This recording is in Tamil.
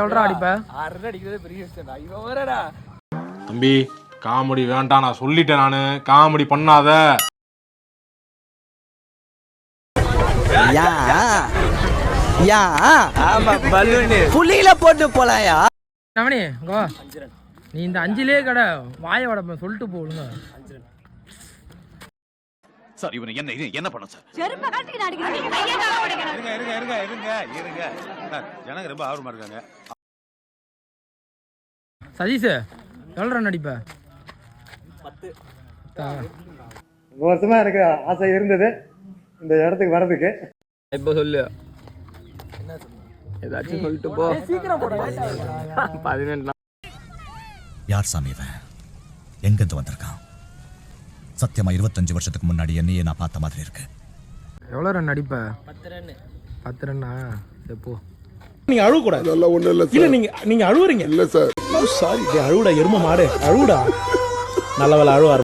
எவ்வளோ அடிப்ப? 6 அடிக்கிறது பெரிய விஷயம்டா. இவன் வரடா. தம்பி காமெடி வேண்டாம், நான் சொல்லிட்டேன். நானு காமெடி பண்ணாத. ஆமா பலூன் புளியில போட்டு போலாயா. ரமணி கோ நீ இந்த 5லே கடை வாய வடப்ப சொல்லிட்டு போடுங்க. சார் இவனை என்ன பண்ண சார்? செருப்ப காட்டிட்டு அடிக்கிறீங்க. ஐயா கால ஓடுங்க. இருங்க. சார் ஜனங்க ரொம்ப ஆர்வமா இருக்காங்க. சதீஷ் எவ்வளோ ரன் அடிப்ப? 10. ரொம்ப வருஷமா எனக்கு ஆசை இருந்தது இந்த இடத்துக்கு வர்றதுக்கு. இப்போ சொல்லு. என்ன சொல்லு? ஏதாச்சும் சொல்லிட்டு போ. சீக்கிரம் போடா. 18. யார் சாமி இவன்? எங்கிருந்து வந்திருக்கான்? சத்தியமா 25 வருஷத்துக்கு முன்னாடி என்னையே நான் பார்த்த மாதிரி இருக்கு. எவ்வளோ ரன் அடிப்ப? 10 ரன். 10 ரன்னா? எப்போ நீங்க அழுவ கூடாது. அதெல்லாம் ஒண்ணு இல்ல. இல்ல நீங்க அழுவுறீங்க. இல்ல சார். சாரி அழுவுடா எரும மாடு அழுவுடா. நல்ல வேலை அழுவாரு.